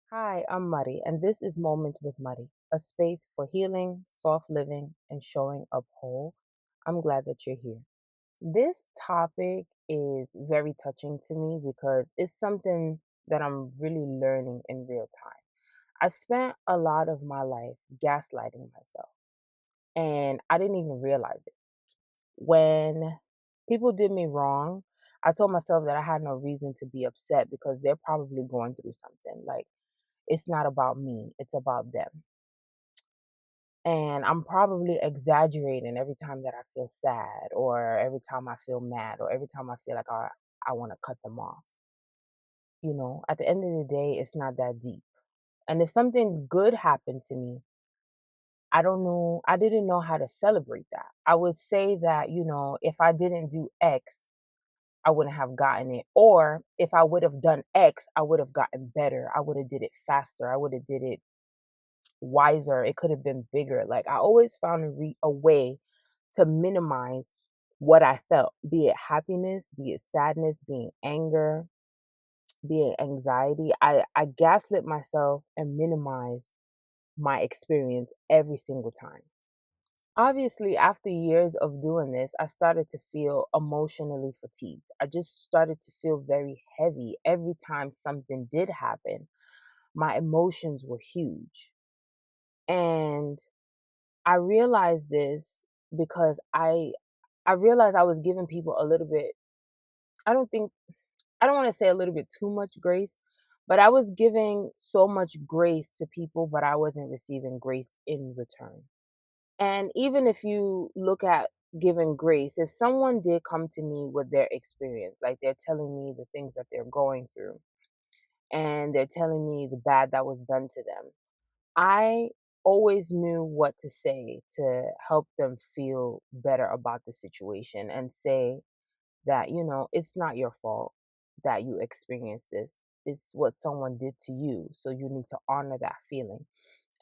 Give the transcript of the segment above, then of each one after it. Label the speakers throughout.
Speaker 1: Hi, I'm Marii, and this is Moments with Marii, a space for healing, soft living, and showing up whole. I'm glad that you're here. This topic is very touching to me because it's something that I'm really learning in real time. I spent a lot of my life gaslighting myself, and I didn't even realize it. When people did me wrong, I told myself that I had no reason to be upset because they're probably going through something. Like, it's not about me, it's about them. And I'm probably exaggerating every time that I feel sad or every time I feel mad or every time I feel like I want to cut them off. At the end of the day, it's not that deep. And if something good happened to me, I don't know, I didn't know how to celebrate that. I would say that, if I didn't do X, I wouldn't have gotten it. Or if I would have done X, I would have gotten better. I would have did it faster. I would have did it wiser. It could have been bigger. Like, I always found a way to minimize what I felt, be it happiness, be it sadness, being anger, be it anxiety. I gaslit myself and minimized my experience every single time. Obviously, after years of doing this, I started to feel emotionally fatigued. I just started to feel very heavy every time something did happen. My emotions were huge. And I realized this because I realized I was giving people a little bit, I don't think I don't want to say a little bit too much grace, but I was giving so much grace to people, but I wasn't receiving grace in return. And even if you look at giving grace, if someone did come to me with their experience, like they're telling me the things that they're going through and they're telling me the bad that was done to them, I always knew what to say to help them feel better about the situation and say that, it's not your fault that you experienced this. It's what someone did to you. So you need to honor that feeling.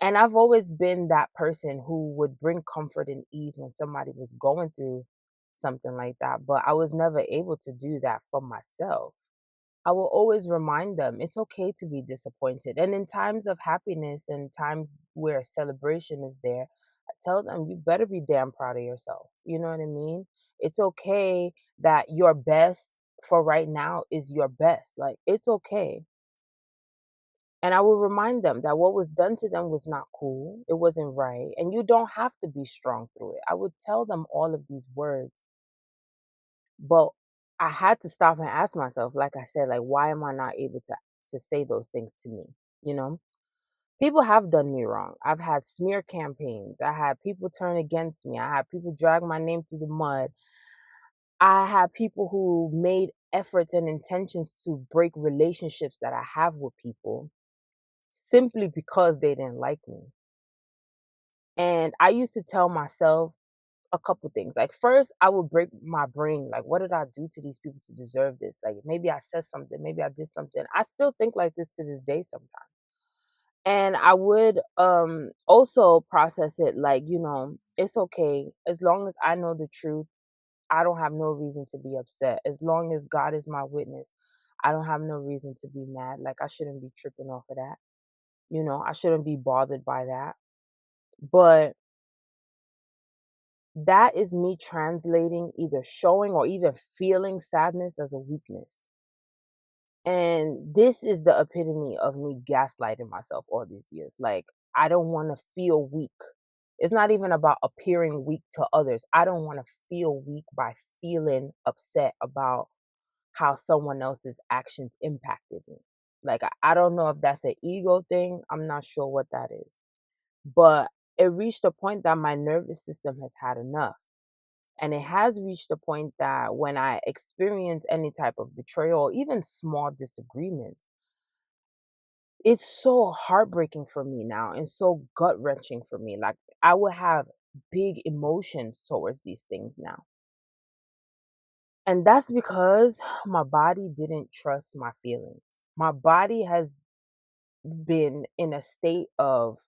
Speaker 1: And I've always been that person who would bring comfort and ease when somebody was going through something like that. But I was never able to do that for myself. I will always remind them it's okay to be disappointed. And in times of happiness and times where celebration is there, I tell them you better be damn proud of yourself. You know what I mean? It's okay that your best for right now is your best. Like, it's okay. And I will remind them that what was done to them was not cool. It wasn't right. And you don't have to be strong through it. I would tell them all of these words. But I had to stop and ask myself, like I said, like, why am I not able to say those things to me? You know, people have done me wrong. I've had smear campaigns. I had people turn against me. I had people drag my name through the mud. I had people who made efforts and intentions to break relationships that I have with people simply because they didn't like me. And I used to tell myself a couple things. Like, first, I would break my brain. Like, what did I do to these people to deserve this? Like, maybe I said something, maybe I did something. I still think like this to this day sometimes. And I would also process it like, it's okay. As long as I know the truth, I don't have no reason to be upset. As long as God is my witness, I don't have no reason to be mad. Like, I shouldn't be tripping off of that. I shouldn't be bothered by that. But that is me translating either showing or even feeling sadness as a weakness. And this is the epitome of me gaslighting myself all these years. Like, I don't want to feel weak. It's not even about appearing weak to others. I don't want to feel weak by feeling upset about how someone else's actions impacted me. Like, I don't know if that's an ego thing. I'm not sure what that is. But it reached a point that my nervous system has had enough. And it has reached a point that when I experience any type of betrayal or even small disagreements, it's so heartbreaking for me now and so gut wrenching for me. Like, I will have big emotions towards these things now. And that's because my body didn't trust my feelings. My body has been in a state of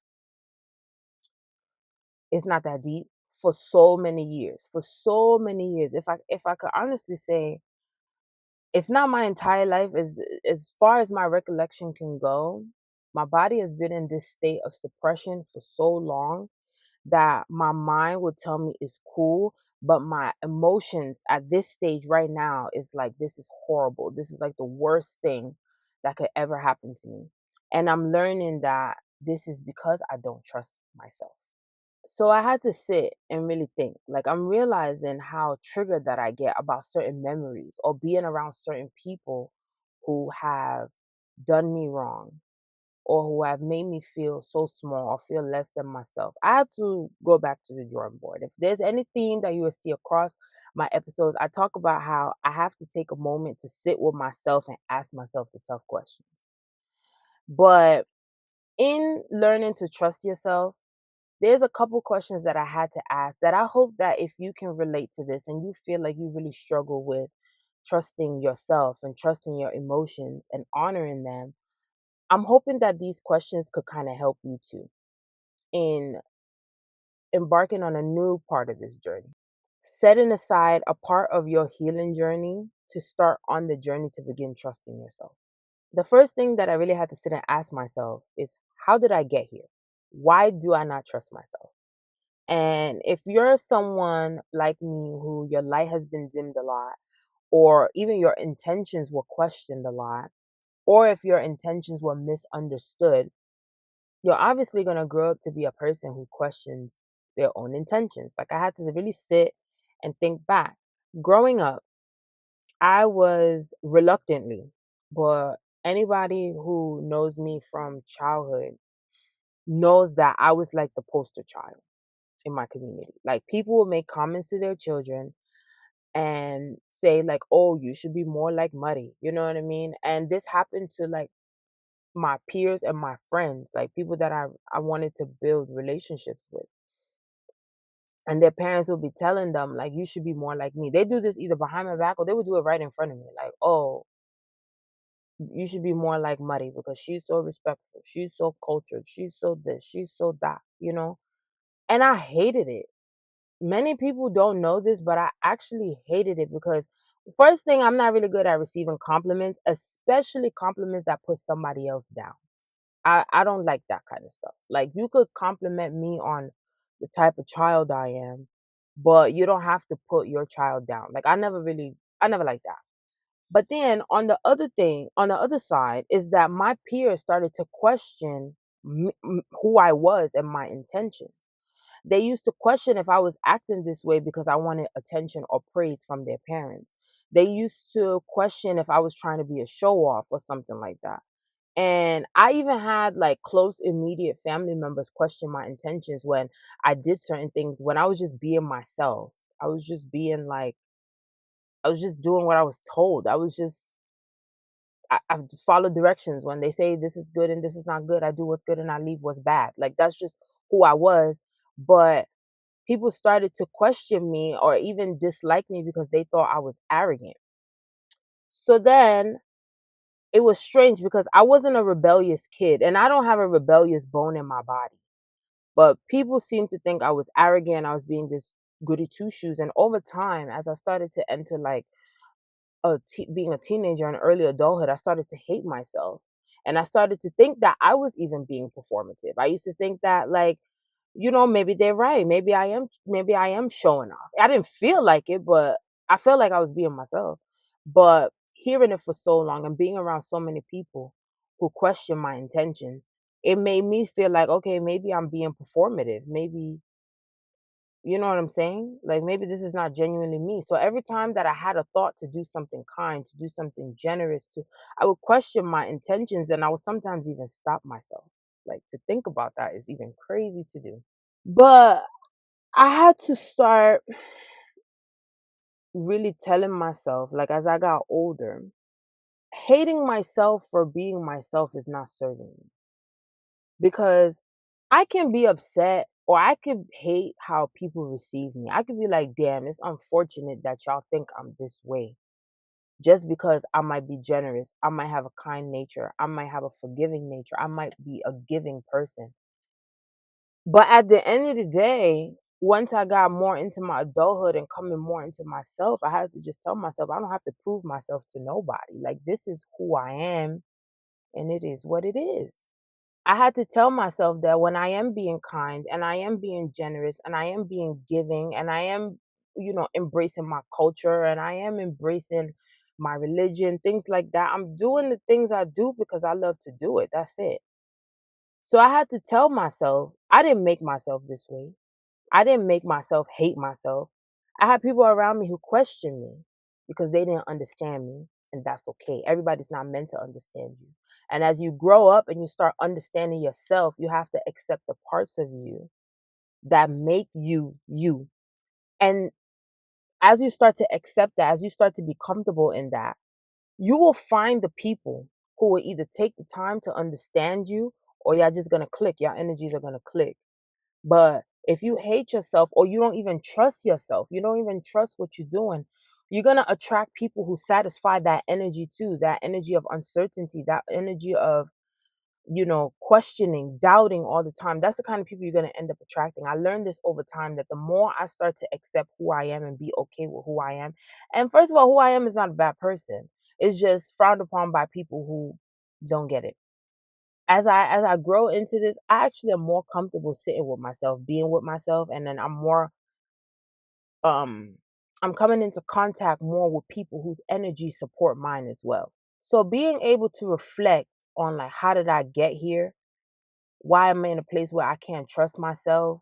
Speaker 1: it's not that deep for so many years. For so many years. If I could honestly say, if not my entire life, as far as my recollection can go, My body has been in this state of suppression for so long that my mind would tell me it's cool, but my emotions at this stage right now is like, this is horrible. This is like the worst thing that could ever happen to me. And I'm learning that this is because I don't trust myself. So I had to sit and really think. Like, I'm realizing how triggered that I get about certain memories or being around certain people who have done me wrong or who have made me feel so small or feel less than myself. I had to go back to the drawing board. If there's any theme that you will see across my episodes, I talk about how I have to take a moment to sit with myself and ask myself the tough questions. But in learning to trust yourself, there's a couple questions that I had to ask that I hope that if you can relate to this and you feel like you really struggle with trusting yourself and trusting your emotions and honoring them, I'm hoping that these questions could kind of help you too in embarking on a new part of this journey. Setting aside a part of your healing journey to start on the journey to begin trusting yourself. The first thing that I really had to sit and ask myself is, how did I get here? Why do I not trust myself? And if you're someone like me who your light has been dimmed a lot, or even your intentions were questioned a lot, or if your intentions were misunderstood, you're obviously going to grow up to be a person who questions their own intentions. Like, I had to really sit and think back. Growing up, I was reluctantly, but anybody who knows me from childhood knows that I was like the poster child in my community. Like, people would make comments to their children and say like, "Oh, you should be more like Marii." You know what I mean? And this happened to like my peers and my friends, like people that I wanted to build relationships with. And their parents would be telling them like, "You should be more like me." They do this either behind my back or they would do it right in front of me. Like, "Oh, you should be more like Marii because she's so respectful. She's so cultured. She's so this. She's so that." You know? And I hated it. Many people don't know this, but I actually hated it because first thing, I'm not really good at receiving compliments, especially compliments that put somebody else down. I don't like that kind of stuff. Like, you could compliment me on the type of child I am, but you don't have to put your child down. Like, I never like that. But then on the other side is that my peers started to question who I was and my intentions. They used to question if I was acting this way because I wanted attention or praise from their parents. They used to question if I was trying to be a show off or something like that. And I even had like close, immediate family members question my intentions when I did certain things, when I was just being myself. I was just being like, I was just doing what I was told. I just follow directions. When they say this is good and this is not good, I do what's good and I leave what's bad. Like, that's just who I was. But people started to question me or even dislike me because they thought I was arrogant. So then it was strange because I wasn't a rebellious kid and I don't have a rebellious bone in my body. But people seemed to think I was arrogant. I was being this goody two shoes. And over time, as I started to enter like being a teenager and early adulthood, I started to hate myself. And I started to think that I was even being performative. I used to think that like, maybe they're right. Maybe I am showing off. I didn't feel like it, but I felt like I was being myself. But hearing it for so long and being around so many people who question my intentions, it made me feel like, okay, maybe I'm being performative. Maybe, you know what I'm saying? Like, maybe this is not genuinely me. So every time that I had a thought to do something kind, to do something generous, I would question my intentions and I would sometimes even stop myself. Like, to think about that is even crazy to do. But I had to start really telling myself, like, as I got older, hating myself for being myself is not serving me. Because I can be upset or I could hate how people receive me. I could be like, damn, it's unfortunate that y'all think I'm this way. Just because I might be generous, I might have a kind nature, I might have a forgiving nature, I might be a giving person. But at the end of the day, once I got more into my adulthood and coming more into myself, I had to just tell myself, I don't have to prove myself to nobody. Like, this is who I am, and it is what it is. I had to tell myself that when I am being kind and I am being generous and I am being giving and I am, embracing my culture and I am embracing my religion, things like that, I'm doing the things I do because I love to do it. That's it. So I had to tell myself, I didn't make myself this way. I didn't make myself hate myself. I had people around me who questioned me because they didn't understand me, and that's okay. Everybody's not meant to understand you. And as you grow up and you start understanding yourself, you have to accept the parts of you that make you you. And as you start to accept that, as you start to be comfortable in that, you will find the people who will either take the time to understand you or y'all just gonna click. Your energies are gonna click. But if you hate yourself or you don't even trust yourself, you don't even trust what you're doing, you're going to attract people who satisfy that energy too, that energy of uncertainty, that energy of, questioning, doubting all the time. That's the kind of people you're going to end up attracting. I learned this over time that the more I start to accept who I am and be okay with who I am, and first of all, who I am is not a bad person. It's just frowned upon by people who don't get it. As I grow into this, I actually am more comfortable sitting with myself, being with myself, and then um I'm coming into contact more with people whose energy support mine as well. So being able to reflect on like how did I get here? Why am I in a place where I can't trust myself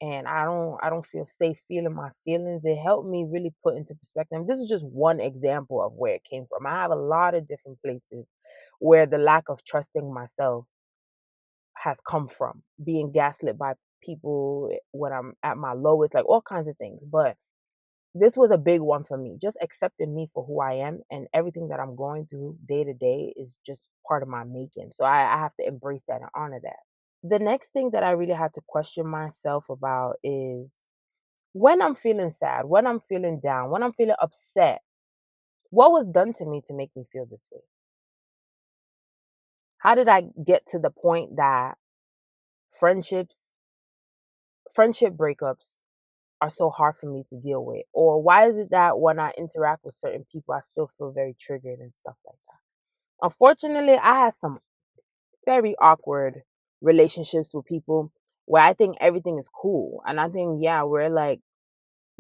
Speaker 1: and I don't feel safe feeling my feelings? It helped me really put into perspective. This is just one example of where it came from. I have a lot of different places where the lack of trusting myself has come from, being gaslit by people when I'm at my lowest, like all kinds of things. But this was a big one for me, just accepting me for who I am, and everything that I'm going through day to day is just part of my making. So I have to embrace that and honor that. The next thing that I really had to question myself about is when I'm feeling sad, when I'm feeling down, when I'm feeling upset, what was done to me to make me feel this way? How did I get to the point that friendships, friendship breakups are so hard for me to deal with? Or why is it that when I interact with certain people, I still feel very triggered and stuff like that? Unfortunately, I had some very awkward relationships with people where I think everything is cool. And I think, yeah, we're like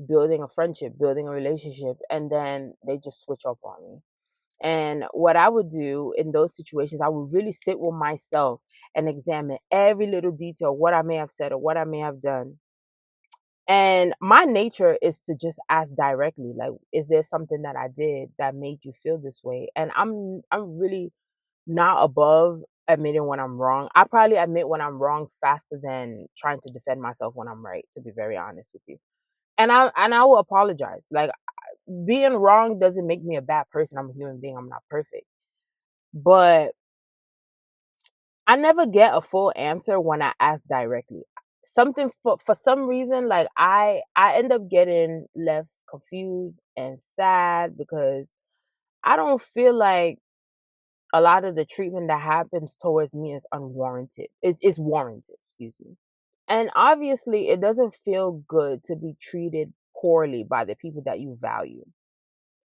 Speaker 1: building a friendship, building a relationship, and then they just switch up on me. And what I would do in those situations, I would really sit with myself and examine every little detail, what I may have said or what I may have done. And my nature is to just ask directly, like, is there something that I did that made you feel this way? And I'm really not above admitting when I'm wrong. I probably admit when I'm wrong faster than trying to defend myself when I'm right, to be very honest with you. And I will apologize. Like being wrong doesn't make me a bad person. I'm a human being. I'm not perfect. But I never get a full answer when I ask directly. Something for some reason, like I end up getting left confused and sad because I don't feel like a lot of the treatment that happens towards me is unwarranted. Is warranted, excuse me. And obviously it doesn't feel good to be treated poorly by the people that you value,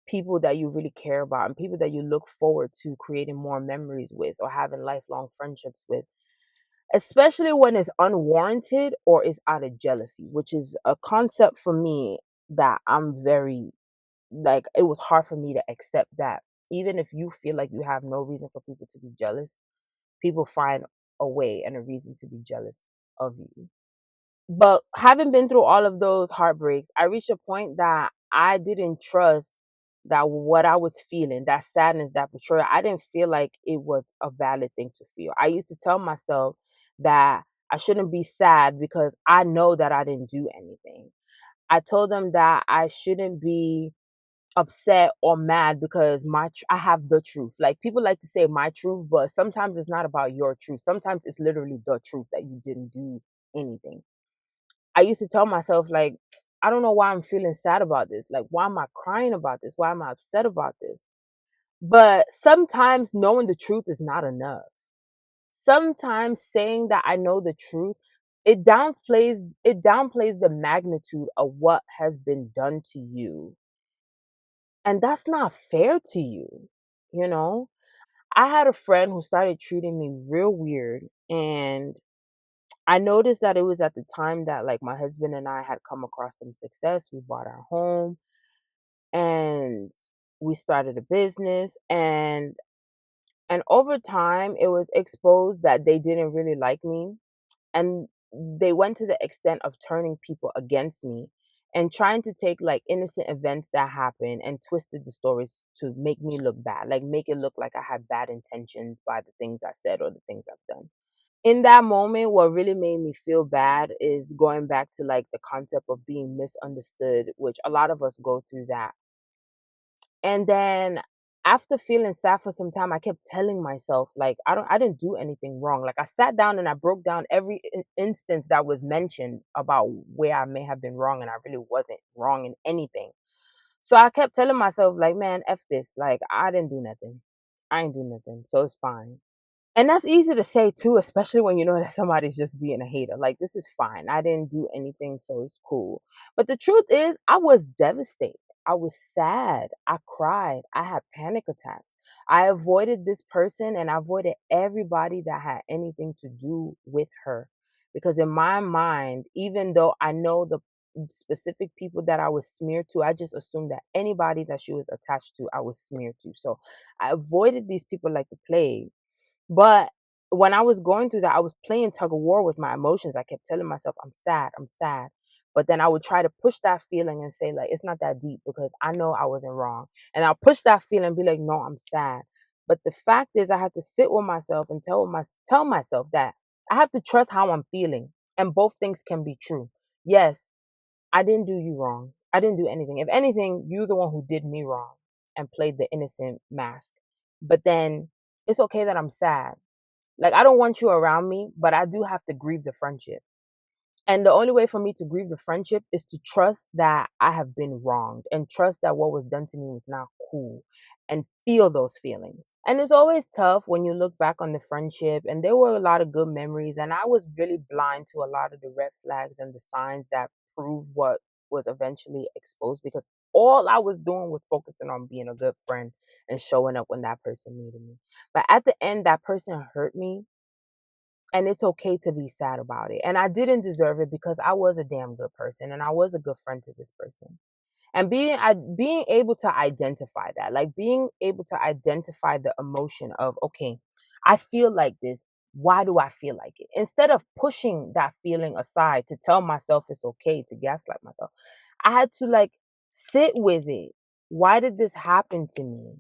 Speaker 1: people that you really care about, and people that you look forward to creating more memories with or having lifelong friendships with, especially when it's unwarranted or is out of jealousy, which is a concept for me that I'm very, like, it was hard for me to accept that. Even if you feel like you have no reason for people to be jealous, people find a way and a reason to be jealous of you. But having been through all of those heartbreaks, I reached a point that I didn't trust that what I was feeling, that sadness, that betrayal, I didn't feel like it was a valid thing to feel. I used to tell myself that I shouldn't be sad because I know that I didn't do anything. I told them that I shouldn't be upset or mad because I have the truth. Like people like to say my truth, but sometimes it's not about your truth. Sometimes it's literally the truth that you didn't do anything. I used to tell myself, like, I don't know why I'm feeling sad about this. Like, why am I crying about this? Why am I upset about this? But sometimes knowing the truth is not enough. Sometimes saying that I know the truth, it downplays the magnitude of what has been done to you. And that's not fair to you, you know? I had a friend who started treating me real weird, and I noticed that it was at the time that like my husband and I had come across some success. We bought our home and we started a business, and over time it was exposed that they didn't really like me, and they went to the extent of turning people against me and trying to take like innocent events that happened and twisted the stories to make me look bad, like make it look like I had bad intentions by the things I said or the things I've done. In that moment, what really made me feel bad is going back to like the concept of being misunderstood, which a lot of us go through that. And then after feeling sad for some time, I kept telling myself, like, I didn't do anything wrong. Like I sat down and I broke down every instance that was mentioned about where I may have been wrong, and I really wasn't wrong in anything. So I kept telling myself, like, man, F this. Like, I didn't do nothing. I ain't do nothing. So it's fine. And that's easy to say too, especially when you know that somebody's just being a hater. Like, this is fine. I didn't do anything, so it's cool. But the truth is, I was devastated. I was sad. I cried. I had panic attacks. I avoided this person and I avoided everybody that had anything to do with her. Because in my mind, even though I know the specific people that I was smeared to, I just assumed that anybody that she was attached to, I was smeared to. So I avoided these people like the plague. But when I was going through that, I was playing tug of war with my emotions. I kept telling myself, I'm sad, I'm sad. But then I would try to push that feeling and say, like, it's not that deep because I know I wasn't wrong. And I'll push that feeling and be like, no, I'm sad. But the fact is, I have to sit with myself and tell myself that I have to trust how I'm feeling. And both things can be true. Yes, I didn't do you wrong. I didn't do anything. If anything, you're the one who did me wrong and played the innocent mask. But then it's okay that I'm sad. Like, I don't want you around me, but I do have to grieve the friendship. And the only way for me to grieve the friendship is to trust that I have been wronged and trust that what was done to me was not cool and feel those feelings. And it's always tough when you look back on the friendship, and there were a lot of good memories, and I was really blind to a lot of the red flags and the signs that prove what was eventually exposed, because all I was doing was focusing on being a good friend and showing up when that person needed me. But at the end, that person hurt me, and it's okay to be sad about it. And I didn't deserve it because I was a damn good person and I was a good friend to this person. And being able to identify that, like being able to identify the emotion of, okay, I feel like this. Why do I feel like it? Instead of pushing that feeling aside to tell myself it's okay, to gaslight myself, I had to like sit with it. Why did this happen to me?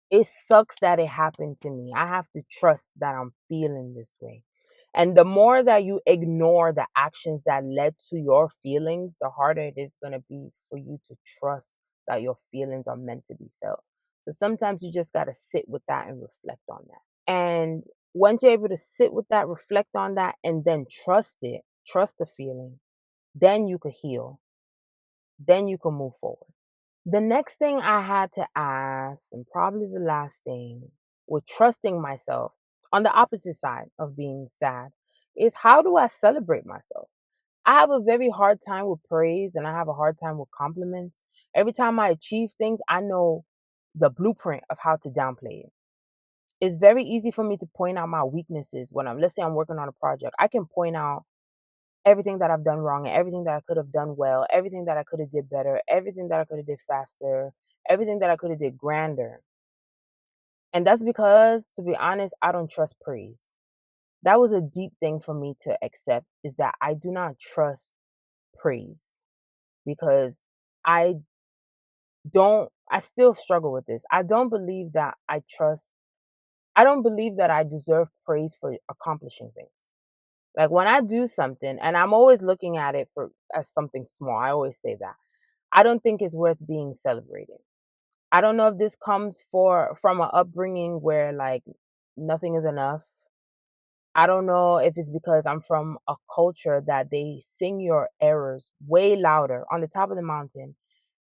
Speaker 1: It sucks that it happened to me. I have to trust that I'm feeling this way. And the more that you ignore the actions that led to your feelings, the harder it is going to be for you to trust that your feelings are meant to be felt. So sometimes you just got to sit with that and reflect on that. And once you're able to sit with that, reflect on that, and then trust it, trust the feeling, then you could heal. Then you can move forward. The next thing I had to ask, and probably the last thing, with trusting myself on the opposite side of being sad, is how do I celebrate myself? I have a very hard time with praise and I have a hard time with compliments. Every time I achieve things, I know the blueprint of how to downplay it. It's very easy for me to point out my weaknesses when let's say I'm working on a project. I can point out everything that I've done wrong and everything that I could have done well, everything that I could have did better, everything that I could have did faster, everything that I could have did grander. And that's because, to be honest, I don't trust praise. That was a deep thing for me to accept, is that I do not trust praise, because I I still struggle with this. I don't believe that I deserve praise for accomplishing things. Like when I do something, and I'm always looking at it for as something small, I always say that I don't think it's worth being celebrated. I don't know if this comes from an upbringing where like nothing is enough. I don't know if it's because I'm from a culture that they sing your errors way louder on the top of the mountain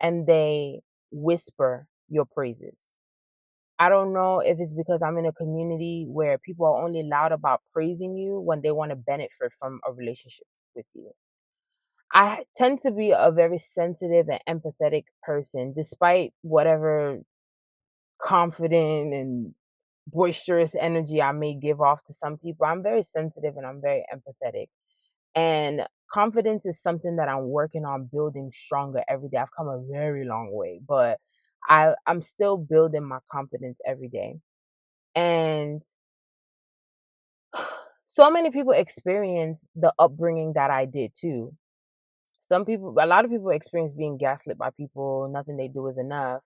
Speaker 1: and they whisper your praises. I don't know if it's because I'm in a community where people are only loud about praising you when they want to benefit from a relationship with you. I tend to be a very sensitive and empathetic person, despite whatever confident and boisterous energy I may give off to some people. I'm very sensitive and I'm very empathetic. And confidence is something that I'm working on building stronger every day. I've come a very long way, but I'm still building my confidence every day. And so many people experience the upbringing that I did too. A lot of people experience being gaslit by people, nothing they do is enough.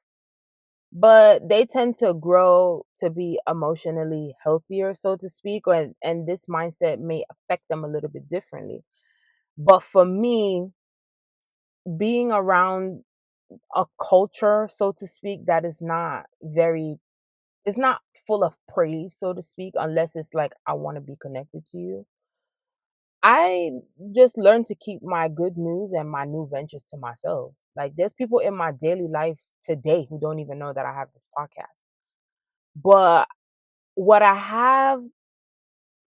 Speaker 1: But they tend to grow to be emotionally healthier, so to speak, and this mindset may affect them a little bit differently. But for me, being around a culture, so to speak, that is not very it's not full of praise, so to speak, unless it's like I want to be connected to you. I just learned to keep my good news and my new ventures to myself. Like there's people in my daily life today who don't even know that I have this podcast. But what I have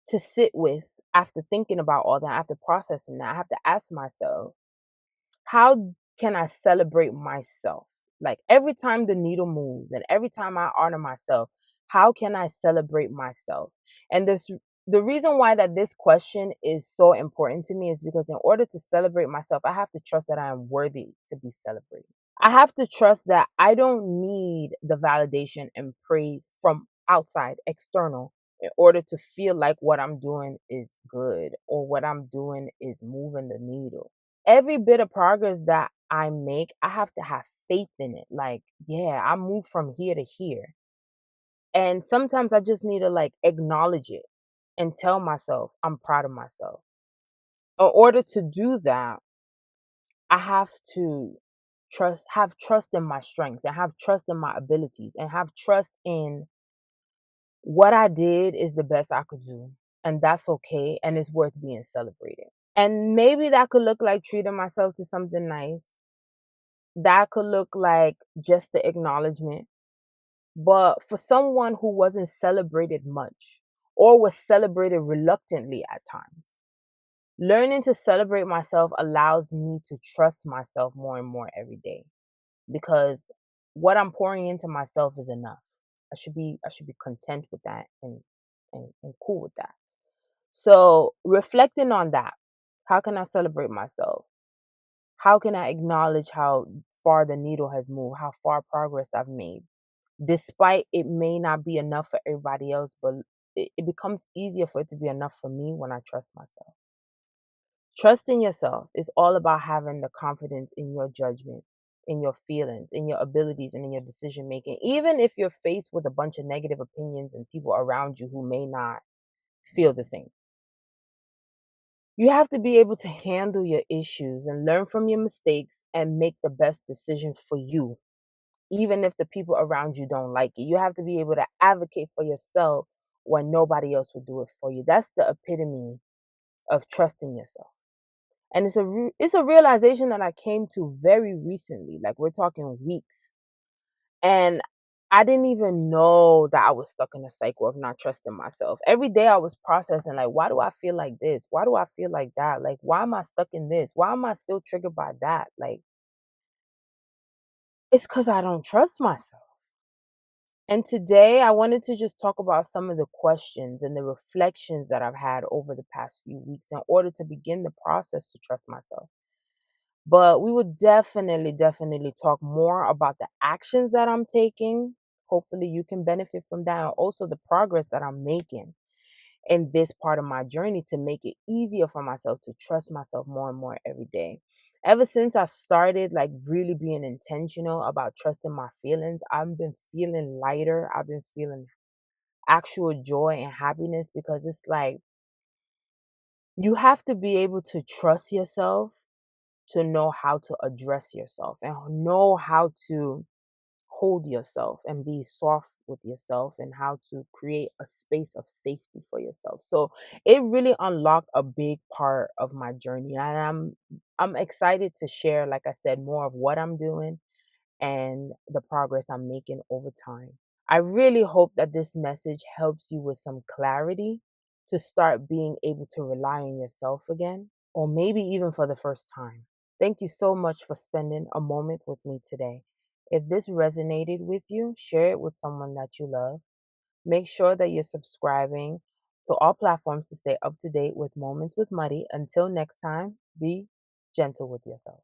Speaker 1: to sit with after thinking about all that, after processing that, I have to ask myself, how can I celebrate myself? Like every time the needle moves and every time I honor myself, how can I celebrate myself? And the reason why that this question is so important to me is because in order to celebrate myself, I have to trust that I am worthy to be celebrated. I have to trust that I don't need the validation and praise from outside, external, in order to feel like what I'm doing is good or what I'm doing is moving the needle. Every bit of progress that I make, I have to have faith in it. Like, yeah, I moved from here to here. And sometimes I just need to like acknowledge it and tell myself I'm proud of myself. In order to do that, I have to have trust in my strengths and have trust in my abilities and have trust in what I did is the best I could do. And that's okay. And it's worth being celebrated. And maybe that could look like treating myself to something nice. That could look like just the acknowledgement. But for someone who wasn't celebrated much or was celebrated reluctantly at times, learning to celebrate myself allows me to trust myself more and more every day because what I'm pouring into myself is enough. I should be content with that and cool with that. So reflecting on that, how can I celebrate myself? How can I acknowledge how far the needle has moved, how far progress I've made? Despite it may not be enough for everybody else, but it becomes easier for it to be enough for me when I trust myself. Trusting yourself is all about having the confidence in your judgment, in your feelings, in your abilities, and in your decision making. Even if you're faced with a bunch of negative opinions and people around you who may not feel the same, you have to be able to handle your issues and learn from your mistakes and make the best decision for you, even if the people around you don't like it. You have to be able to advocate for yourself when nobody else will do it for you. That's the epitome of trusting yourself. And it's a realization that I came to very recently. Like we're talking weeks. And I didn't even know that I was stuck in a cycle of not trusting myself. Every day I was processing like, why do I feel like this? Why do I feel like that? Like, why am I stuck in this? Why am I still triggered by that? Like, it's because I don't trust myself. And today I wanted to just talk about some of the questions and the reflections that I've had over the past few weeks in order to begin the process to trust myself. But we will definitely talk more about the actions that I'm taking. Hopefully, you can benefit from that, and also the progress that I'm making in this part of my journey to make it easier for myself to trust myself more and more every day. Ever since I started like really being intentional about trusting my feelings, I've been feeling lighter. I've been feeling actual joy and happiness because it's like you have to be able to trust yourself to know how to address yourself and know how to hold yourself and be soft with yourself and how to create a space of safety for yourself. So it really unlocked a big part of my journey and I'm excited to share, like I said, more of what I'm doing and the progress I'm making over time. I really hope that this message helps you with some clarity to start being able to rely on yourself again, or maybe even for the first time. Thank you so much for spending a moment with me today. If this resonated with you, share it with someone that you love. Make sure that you're subscribing to all platforms to stay up to date with Moments with Muddy. Until next time, be gentle with yourself.